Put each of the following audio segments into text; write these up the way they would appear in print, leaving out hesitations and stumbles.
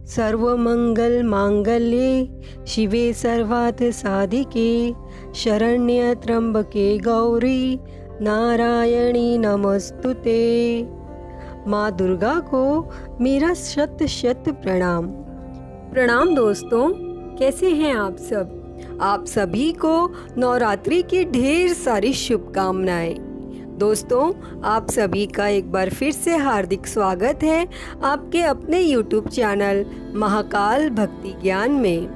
सर्वमंगल मांगल्ये शिवे सर्वार्थ साधिके शरण्य त्र्यंबके गौरी नारायणी नमस्तुते। माँ दुर्गा को मेरा शत शत प्रणाम। प्रणाम दोस्तों, कैसे हैं आप सब? आप सभी को नवरात्रि की ढेर सारी शुभकामनाएं। दोस्तों, आप सभी का एक बार फिर से हार्दिक स्वागत है आपके अपने YouTube चैनल महाकाल भक्ति ज्ञान में।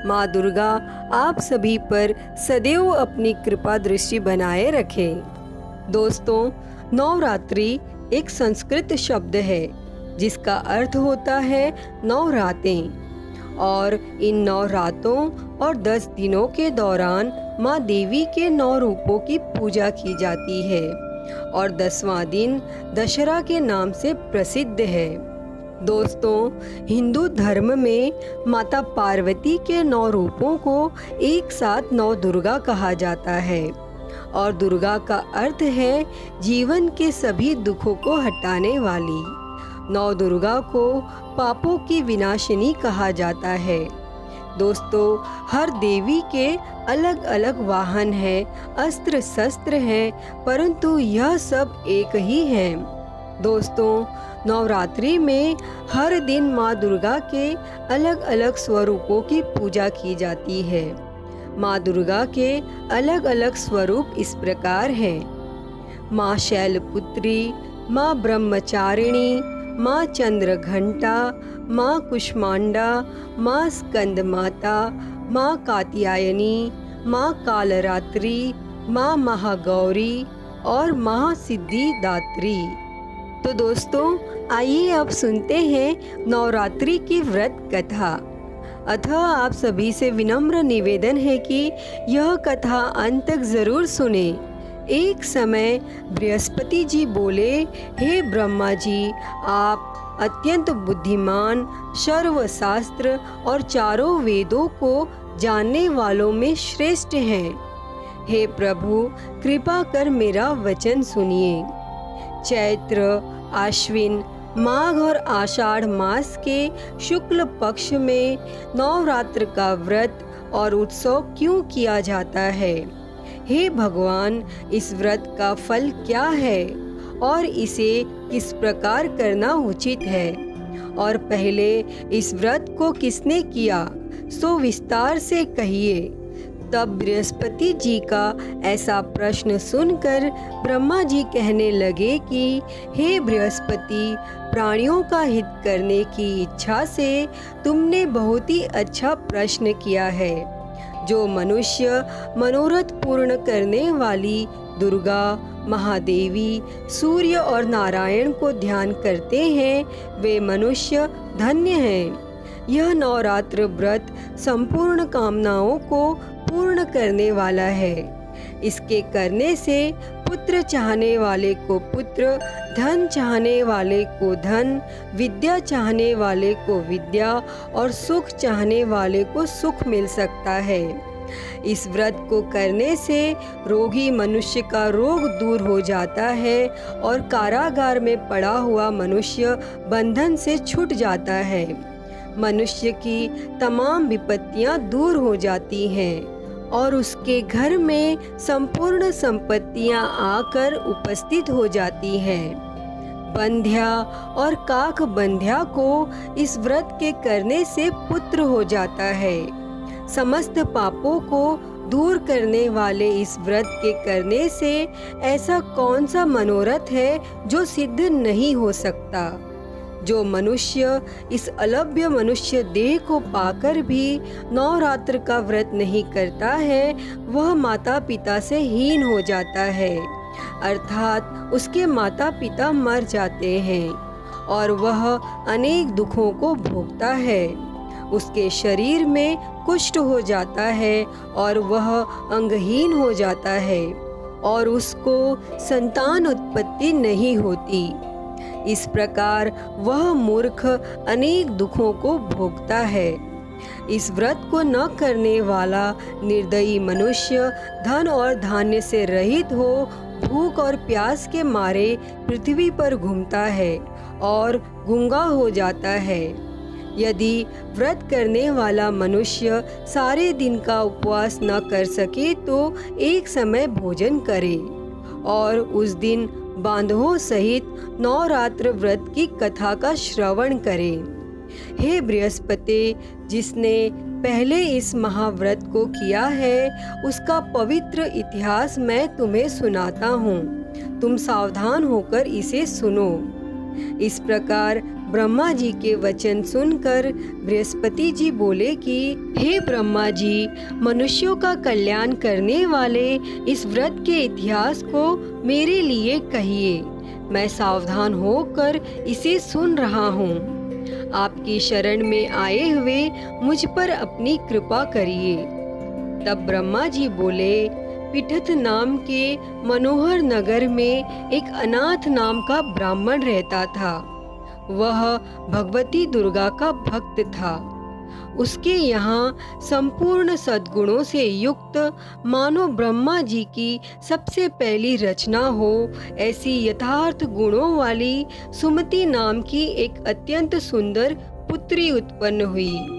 माँ दुर्गा आप सभी पर सदैव अपनी कृपा दृष्टि बनाए रखे। दोस्तों, नवरात्रि एक संस्कृत शब्द है जिसका अर्थ होता है 9 रातें, और इन 9 रातों और 10 दिनों के दौरान माँ देवी के 9 रूपों की पूजा की जाती है और 10वां दिन दशहरा के नाम से प्रसिद्ध है। दोस्तों, हिंदू धर्म में माता पार्वती के 9 रूपों को एक साथ 9 दुर्गा कहा जाता है, और दुर्गा का अर्थ है जीवन के सभी दुखों को हटाने वाली। 9 दुर्गा को पापों की विनाशिनी कहा जाता है। दोस्तों, हर देवी के अलग अलग वाहन हैं, अस्त्र शस्त्र हैं, परंतु यह सब एक ही हैं। दोस्तों, नवरात्रि में हर दिन माँ दुर्गा के अलग अलग स्वरूपों की पूजा की जाती है। माँ दुर्गा के अलग अलग स्वरूप इस प्रकार हैं: माँ शैलपुत्री, माँ ब्रह्मचारिणी, माँ चंद्रघंटा, माँ कुष्मांडा, माँ स्कंद माता, माँ कात्यायनी, माँ कालरात्रि, माँ महागौरी और माँ सिद्धिदात्री। तो दोस्तों, आइए अब सुनते हैं नवरात्रि की व्रत कथा। अतः आप सभी से विनम्र निवेदन है कि यह कथा अंत तक जरूर सुने। एक समय बृहस्पति जी बोले, हे ब्रह्मा जी, आप अत्यंत बुद्धिमान, सर्वशास्त्र और चारों वेदों को जानने वालों में श्रेष्ठ हैं। हे प्रभु, कृपा कर मेरा वचन सुनिए। चैत्र, आश्विन, माघ और आषाढ़ मास के शुक्ल पक्ष में नवरात्र का व्रत और उत्सव क्यों किया जाता है? हे भगवान, इस व्रत का फल क्या है और इसे किस प्रकार करना उचित है? और पहले इस व्रत को किसने किया, सो विस्तार से कहिए। तब बृहस्पति जी का ऐसा प्रश्न सुनकर ब्रह्मा जी कहने लगे कि हे बृहस्पति, प्राणियों का हित करने की इच्छा से तुमने बहुत ही अच्छा प्रश्न किया है। जो मनुष्य मनोरथ पूर्ण करने वाली दुर्गा, महादेवी, सूर्य और नारायण को ध्यान करते हैं, वे मनुष्य धन्य हैं। यह नवरात्र व्रत संपूर्ण कामनाओं को पूर्ण करने वाला है। इसके करने से पुत्र चाहने वाले को पुत्र, धन चाहने वाले को धन, विद्या चाहने वाले को विद्या और सुख चाहने वाले को सुख मिल सकता है। इस व्रत को करने से रोगी मनुष्य का रोग दूर हो जाता है और कारागार में पड़ा हुआ मनुष्य बंधन से छूट जाता है। मनुष्य की तमाम विपत्तियां दूर हो जाती हैं और उसके घर में संपूर्ण संपत्तियां आकर उपस्थित हो जाती हैं। बंध्या और काक बंध्या को इस व्रत के करने से पुत्र हो जाता है। समस्त पापों को दूर करने वाले इस व्रत के करने से ऐसा कौन सा मनोरथ है जो सिद्ध नहीं हो सकता? जो मनुष्य इस अलभ्य मनुष्य देह को पाकर भी नवरात्र का व्रत नहीं करता है, वह माता पिता से हीन हो जाता है, अर्थात उसके माता पिता मर जाते हैं और वह अनेक दुखों को भोगता है। उसके शरीर में कुष्ठ हो जाता है और वह अंगहीन हो जाता है और उसको संतान उत्पत्ति नहीं होती। इस प्रकार वह मूर्ख अनेक दुखों को भोगता है। इस व्रत को न करने वाला निर्दयी मनुष्य धन और धान्य से रहित हो भूख और प्यास के मारे पृथ्वी पर घूमता है और गूंगा हो जाता है। यदि व्रत करने वाला मनुष्य सारे दिन का उपवास न कर सके तो एक समय भोजन करे और उस दिन बांधवों सहित 9 रात्र व्रत की कथा का श्रवण करे। हे बृहस्पति, जिसने पहले इस महाव्रत को किया है उसका पवित्र इतिहास मैं तुम्हें सुनाता हूँ। तुम सावधान होकर इसे सुनो। इस प्रकार ब्रह्मा जी के वचन सुनकर बृहस्पति जी बोले कि हे ब्रह्मा जी, मनुष्यों का कल्याण करने वाले इस व्रत के इतिहास को मेरे लिए कहिए। मैं सावधान होकर इसे सुन रहा हूँ। आपकी शरण में आए हुए मुझ पर अपनी कृपा करिए। तब ब्रह्मा जी बोले, पिठथ नाम के मनोहर नगर में एक अनाथ नाम का ब्राह्मण रहता था। वह भगवती दुर्गा का भक्त था। उसके यहाँ संपूर्ण सद्गुणों से युक्त मानो ब्रह्मा जी की सबसे पहली रचना हो ऐसी यथार्थ गुणों वाली सुमति नाम की एक अत्यंत सुंदर पुत्री उत्पन्न हुई।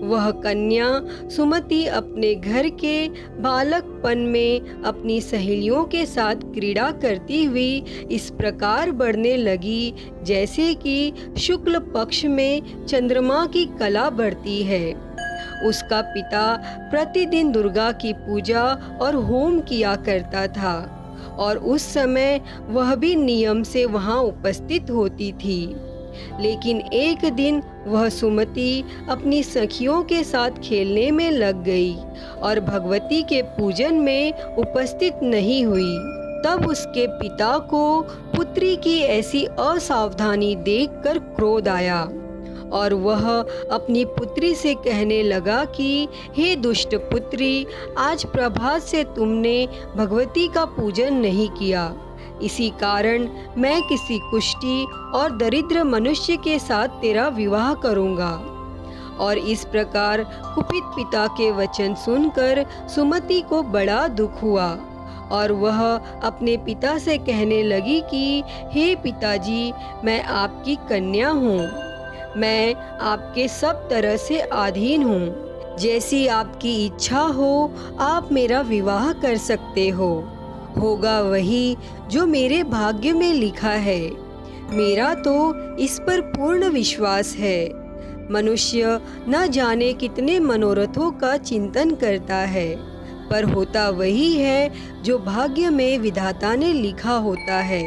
वह कन्या सुमति अपने घर के बालकपन में अपनी सहेलियों के साथ क्रीड़ा करती हुई इस प्रकार बढ़ने लगी जैसे कि शुक्ल पक्ष में चंद्रमा की कला बढ़ती है। उसका पिता प्रतिदिन दुर्गा की पूजा और होम किया करता था और उस समय वह भी नियम से वहां उपस्थित होती थी। लेकिन एक दिन वह सुमति अपनी सखियों के साथ खेलने में लग गई और भगवती के पूजन में उपस्थित नहीं हुई। तब उसके पिता को पुत्री की ऐसी असावधानी देखकर क्रोध आया और वह अपनी पुत्री से कहने लगा कि हे दुष्ट पुत्री, आज प्रभात से तुमने भगवती का पूजन नहीं किया। इसी कारण मैं किसी कुष्ठी और दरिद्र मनुष्य के साथ तेरा विवाह करूंगा। और इस प्रकार कुपित पिता के वचन सुनकर सुमति को बड़ा दुख हुआ और वह अपने पिता से कहने लगी कि हे पिताजी, मैं आपकी कन्या हूँ। मैं आपके सब तरह से अधीन हूँ। जैसी आपकी इच्छा हो आप मेरा विवाह कर सकते हो। होगा वही जो मेरे भाग्य में लिखा है। मेरा तो इस पर पूर्ण विश्वास है। मनुष्य न जाने कितने मनोरथों का चिंतन करता है, पर होता वही है जो भाग्य में विधाता ने लिखा होता है।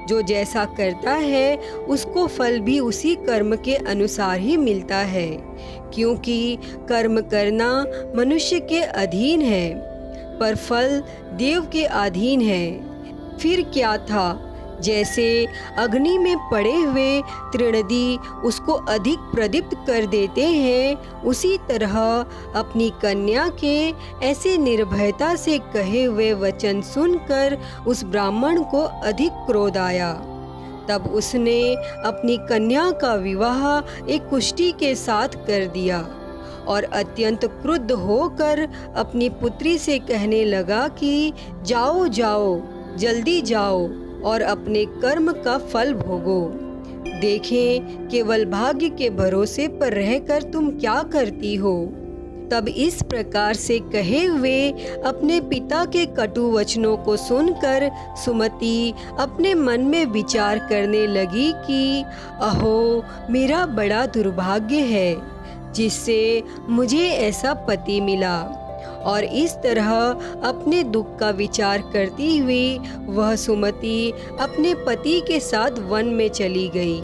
जो जैसा करता है उसको फल भी उसी कर्म के अनुसार ही मिलता है, क्योंकि कर्म करना मनुष्य के अधीन है पर फल देव के अधीन है। फिर क्या था, जैसे अग्नि में पड़े हुए तृणदी उसको अधिक प्रदीप्त कर देते हैं, उसी तरह अपनी कन्या के ऐसे निर्भयता से कहे हुए वचन सुनकर उस ब्राह्मण को अधिक क्रोध आया। तब उसने अपनी कन्या का विवाह एक कुष्ठी के साथ कर दिया और अत्यंत क्रुद्ध होकर अपनी पुत्री से कहने लगा कि जाओ जाओ, जल्दी जाओ और अपने कर्म का फल भोगो। देखें केवल भाग्य के भरोसे पर रहकर तुम क्या करती हो। तब इस प्रकार से कहे हुए अपने पिता के कटु वचनों को सुनकर सुमति अपने मन में विचार करने लगी कि अहो, मेरा बड़ा दुर्भाग्य है जिससे मुझे ऐसा पति मिला। और इस तरह अपने दुख का विचार करती हुई वह सुमति अपने पति के साथ वन में चली गई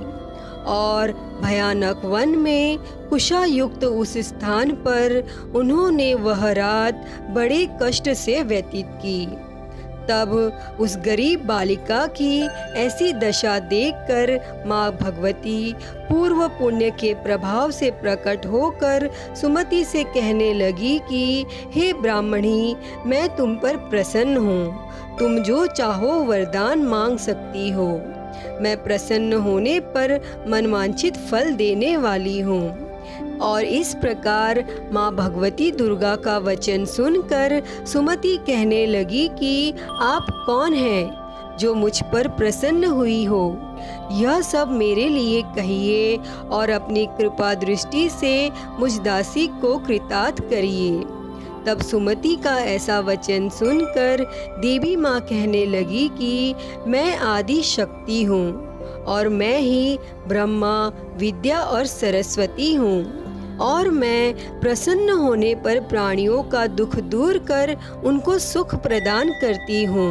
और भयानक वन में कुशायुक्त उस स्थान पर उन्होंने वह रात बड़े कष्ट से व्यतीत की। तब उस गरीब बालिका की ऐसी दशा देखकर माँ भगवती पूर्व पुण्य के प्रभाव से प्रकट होकर सुमति से कहने लगी कि हे ब्राह्मणी, मैं तुम पर प्रसन्न हूँ। तुम जो चाहो वरदान मांग सकती हो। मैं प्रसन्न होने पर मनवांछित फल देने वाली हूँ। और इस प्रकार माँ भगवती दुर्गा का वचन सुनकर सुमति कहने लगी कि आप कौन हैं? जो मुझ पर प्रसन्न हुई हो, यह सब मेरे लिए कहिए और अपनी कृपा दृष्टि से मुझ दासी को कृतार्थ करिए। तब सुमति का ऐसा वचन सुनकर देवी माँ कहने लगी कि मैं आदि शक्ति हूँ और मैं ही ब्रह्मा, विद्या और सरस्वती हूँ, और मैं प्रसन्न होने पर प्राणियों का दुख दूर कर उनको सुख प्रदान करती हूँ।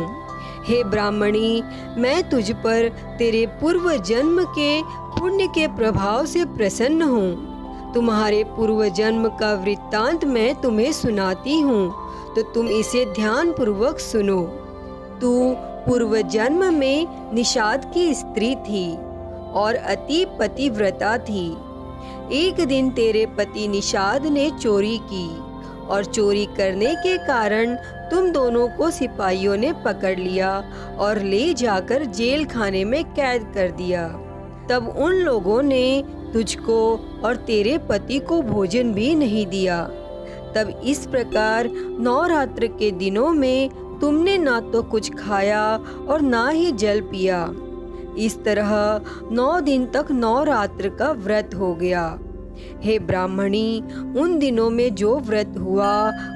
हे ब्राह्मणी, मैं तुझ पर तेरे पूर्व जन्म के पुण्य के प्रभाव से प्रसन्न हूँ। तुम्हारे पूर्व जन्म का वृत्तांत मैं तुम्हें सुनाती हूँ, तो तुम इसे ध्यान पूर्वक सुनो। तू पूर्व जन्म में निषाद की स्त्री थी और अति पतिव्रता थी। एक दिन तेरे पति निषाद ने चोरी की और चोरी करने के कारण तुम दोनों को सिपाहियों ने पकड़ लिया और ले जाकर जेल खाने में कैद कर दिया। तब उन लोगों ने तुझको और तेरे पति को भोजन भी नहीं दिया। तब इस प्रकार नवरात्र के दिनों में तुमने ना तो कुछ खाया और ना ही जल पिया। इस तरह 9 दिन तक नवरात्र का व्रत हो गया। हे ब्राह्मणी, उन दिनों में जो व्रत हुआ,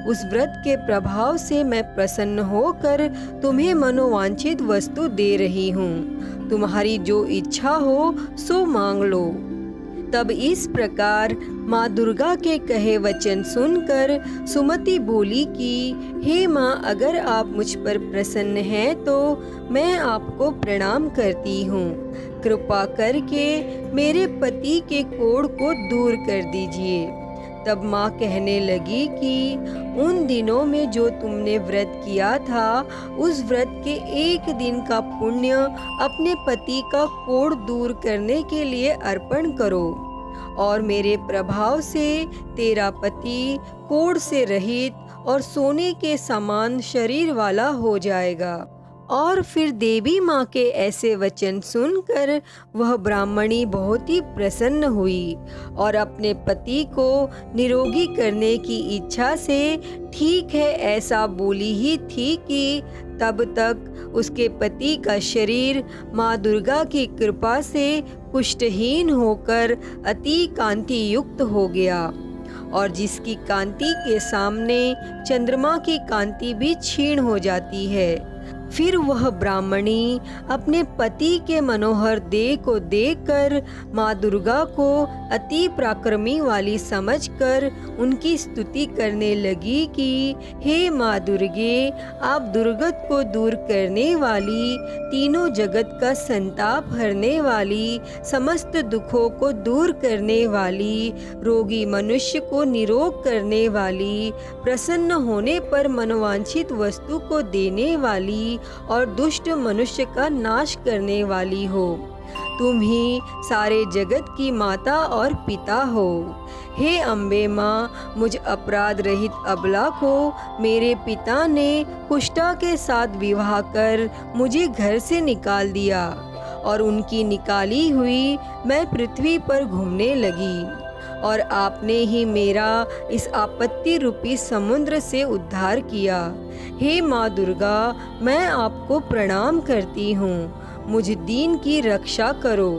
उस व्रत के प्रभाव से मैं प्रसन्न होकर तुम्हें मनोवांछित वस्तु दे रही हूँ। तुम्हारी जो इच्छा हो सो मांग लो। तब इस प्रकार माँ दुर्गा के कहे वचन सुनकर सुमति बोली कि हे माँ, अगर आप मुझ पर प्रसन्न हैं तो मैं आपको प्रणाम करती हूँ। कृपा करके मेरे पति के कोढ़ को दूर कर दीजिए। तब माँ कहने लगी कि उन दिनों में जो तुमने व्रत किया था, उस व्रत के एक दिन का पुण्य अपने पति का कोढ़ दूर करने के लिए अर्पण करो, और मेरे प्रभाव से तेरा पति कोढ़ से रहित और सोने के समान शरीर वाला हो जाएगा। और फिर देवी माँ के ऐसे वचन सुनकर वह ब्राह्मणी बहुत ही प्रसन्न हुई और अपने पति को निरोगी करने की इच्छा से ठीक है ऐसा बोली ही थी कि तब तक उसके पति का शरीर माँ दुर्गा की कृपा से कुष्ठहीन होकर अति कांति युक्त हो गया, और जिसकी कांति के सामने चंद्रमा की कांति भी क्षीण हो जाती है। फिर वह ब्राह्मणी अपने पति के मनोहर देह को देखकर माँ दुर्गा को अति पराक्रमी वाली समझकर उनकी स्तुति करने लगी कि हे माँ दुर्गे, आप दुर्गत को दूर करने वाली, तीनों जगत का संताप हरने वाली, समस्त दुखों को दूर करने वाली, रोगी मनुष्य को निरोग करने वाली, प्रसन्न होने पर मनोवांछित वस्तु को देने वाली और दुष्ट मनुष्य का नाश करने वाली हो। तुम ही सारे जगत की माता और पिता हो। हे अम्बे माँ, मुझ अपराध रहित अबला को मेरे पिता ने कुष्ठा के साथ विवाह कर मुझे घर से निकाल दिया, और उनकी निकाली हुई मैं पृथ्वी पर घूमने लगी, और आपने ही मेरा इस आपत्ति रूपी समुद्र से उद्धार किया। हे माँ दुर्गा, मैं आपको प्रणाम करती हूँ, मुझ दीन की रक्षा करो।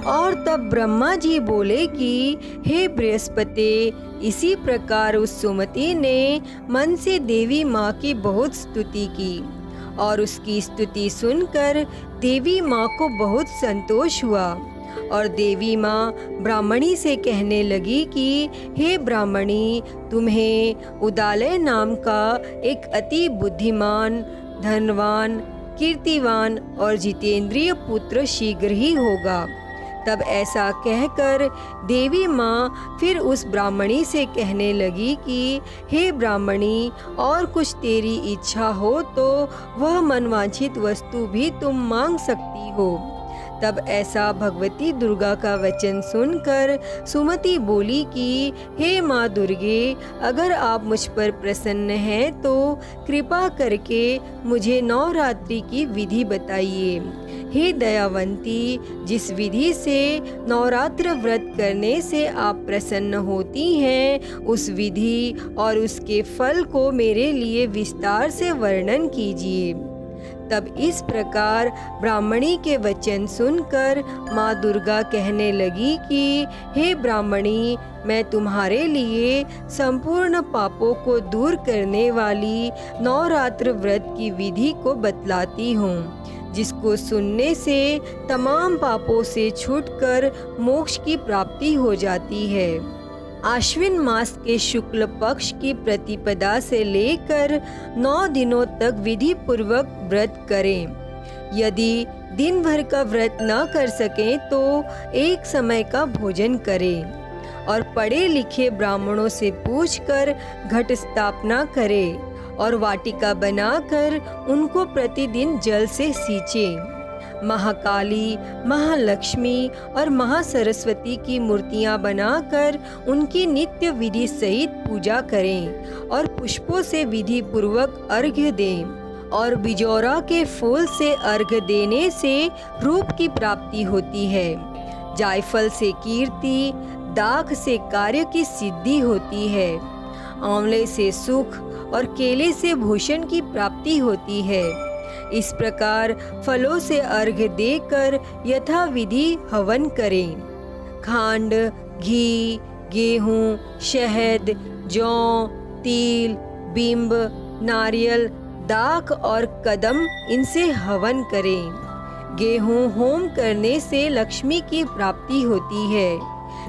और तब ब्रह्मा जी बोले कि हे बृहस्पति, इसी प्रकार उस सुमति ने मन से देवी माँ की बहुत स्तुति की, और उसकी स्तुति सुनकर देवी माँ को बहुत संतोष हुआ, और देवी माँ ब्राह्मणी से कहने लगी कि हे ब्राह्मणी, तुम्हें उदालय नाम का एक अति बुद्धिमान, धनवान, कीर्तिवान और जितेंद्रिय पुत्र शीघ्र ही होगा। तब ऐसा कहकर देवी माँ फिर उस ब्राह्मणी से कहने लगी कि हे ब्राह्मणी, और कुछ तेरी इच्छा हो तो वह मनवांछित वस्तु भी तुम मांग सकती हो। तब ऐसा भगवती दुर्गा का वचन सुनकर सुमति बोली कि हे माँ दुर्गे, अगर आप मुझ पर प्रसन्न हैं तो कृपा करके मुझे नवरात्रि की विधि बताइए। हे दयावंती, जिस विधि से नवरात्र व्रत करने से आप प्रसन्न होती हैं, उस विधि और उसके फल को मेरे लिए विस्तार से वर्णन कीजिए। तब इस प्रकार ब्राह्मणी के वचन सुनकर माँ दुर्गा कहने लगी कि हे ब्राह्मणी, मैं तुम्हारे लिए संपूर्ण पापों को दूर करने वाली नवरात्र व्रत की विधि को बतलाती हूँ, जिसको सुनने से तमाम पापों से छूटकर मोक्ष की प्राप्ति हो जाती है। आश्विन मास के शुक्ल पक्ष की प्रतिपदा से लेकर 9 दिनों तक विधि पूर्वक व्रत करें। यदि दिन भर का व्रत न कर सकें तो एक समय का भोजन करें और पढ़े लिखे ब्राह्मणों से पूछकर घट स्थापना करें और वाटिका बनाकर उनको प्रतिदिन जल से सींचें। महाकाली, महालक्ष्मी और महासरस्वती की मूर्तियां बनाकर उनकी नित्य विधि सहित पूजा करें और पुष्पों से विधि पूर्वक अर्घ्य दें। और बिजौरा के फूल से अर्घ्य देने से रूप की प्राप्ति होती है। जायफल से कीर्ति, दाख से कार्य की सिद्धि होती है। आंवले से सुख और केले से भूषण की प्राप्ति होती है। इस प्रकार फलों से अर्घ्य देकर यथा विधि हवन करें। खांड, घी, गेहूं, शहद, जौ, तिल, बिंब, नारियल, दाख और कदम इनसे हवन करें। गेहूं होम करने से लक्ष्मी की प्राप्ति होती है।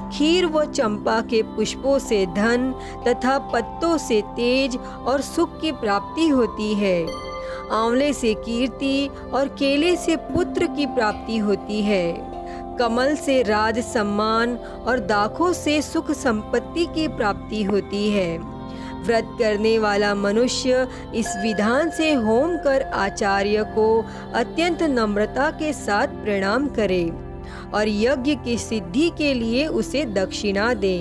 खीर व चंपा के पुष्पों से धन तथा पत्तों से तेज और सुख की प्राप्ति होती है। आंवले से कीर्ति और केले से पुत्र की प्राप्ति होती है। कमल से राज सम्मान और दाखों से सुख संपत्ति की प्राप्ति होती है। व्रत करने वाला मनुष्य इस विधान से होम कर आचार्य को अत्यंत नम्रता के साथ प्रणाम करे और यज्ञ की सिद्धि के लिए उसे दक्षिणा दे।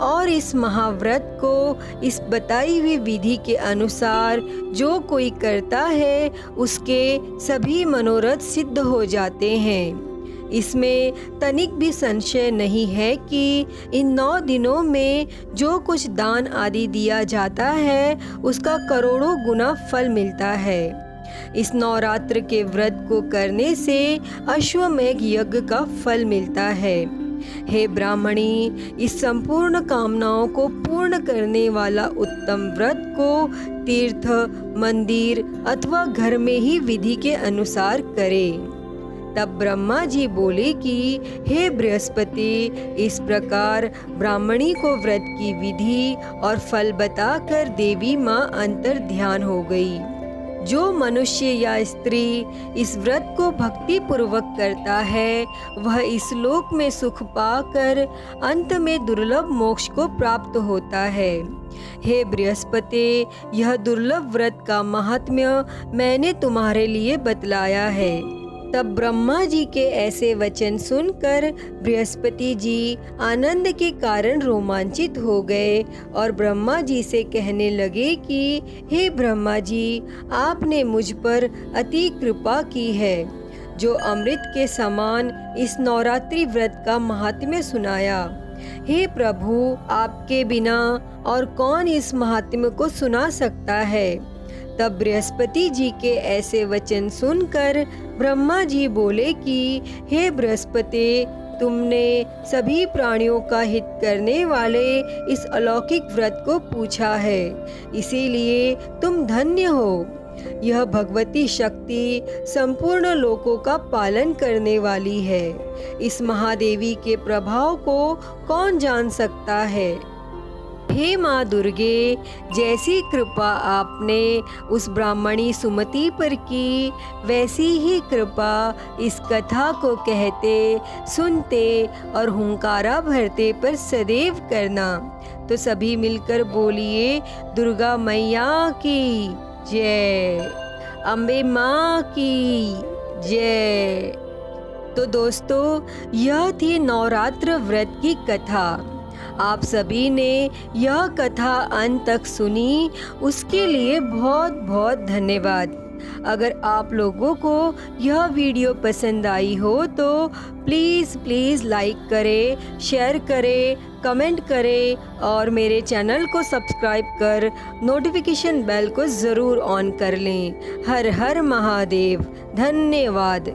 और इस महाव्रत को इस बताई हुई विधि के अनुसार जो कोई करता है उसके सभी मनोरथ सिद्ध हो जाते हैं। इसमें तनिक भी संशय नहीं है कि इन 9 दिनों में जो कुछ दान आदि दिया जाता है उसका करोड़ों गुना फल मिलता है। इस नवरात्र के व्रत को करने से अश्वमेघ यज्ञ का फल मिलता है। हे ब्राह्मणी, इस संपूर्ण कामनाओं को पूर्ण करने वाला उत्तम व्रत को तीर्थ, मंदिर अथवा घर में ही विधि के अनुसार करें। तब ब्रह्मा जी बोले कि हे बृहस्पति, इस प्रकार ब्राह्मणी को व्रत की विधि और फल बताकर देवी माँ अंतर ध्यान हो गई। जो मनुष्य या स्त्री इस व्रत को भक्ति पूर्वक करता है वह इस लोक में सुख पाकर अंत में दुर्लभ मोक्ष को प्राप्त होता है। हे बृहस्पति, यह दुर्लभ व्रत का महात्म्य मैंने तुम्हारे लिए बतलाया है। तब ब्रह्मा जी के ऐसे वचन सुनकर बृहस्पति जी आनंद के कारण रोमांचित हो गए और ब्रह्मा जी से कहने लगे कि हे ब्रह्मा जी, आपने मुझ पर अति कृपा की है, जो अमृत के समान इस नवरात्रि व्रत का महात्म्य सुनाया। हे प्रभु, आपके बिना और कौन इस महात्म्य को सुना सकता है। तब बृहस्पति जी के ऐसे वचन सुनकर ब्रह्मा जी बोले कि हे बृहस्पति, तुमने सभी प्राणियों का हित करने वाले इस अलौकिक व्रत को पूछा है, इसीलिए तुम धन्य हो। यह भगवती शक्ति संपूर्ण लोकों का पालन करने वाली है। इस महादेवी के प्रभाव को कौन जान सकता है। हे माँ दुर्गे, जैसी कृपा आपने उस ब्राह्मणी सुमति पर की, वैसी ही कृपा इस कथा को कहते, सुनते और हुंकारा भरते पर सदैव करना। तो सभी मिलकर बोलिए, दुर्गा मैया की जय, अम्बे माँ की जय। तो दोस्तों, यह थी नवरात्र व्रत की कथा। आप सभी ने यह कथा अंत तक सुनी, उसके लिए बहुत बहुत धन्यवाद। अगर आप लोगों को यह वीडियो पसंद आई हो तो प्लीज़ लाइक करें, शेयर करें, कमेंट करें और मेरे चैनल को सब्सक्राइब कर नोटिफिकेशन बेल को ज़रूर ऑन कर लें। हर हर महादेव। धन्यवाद।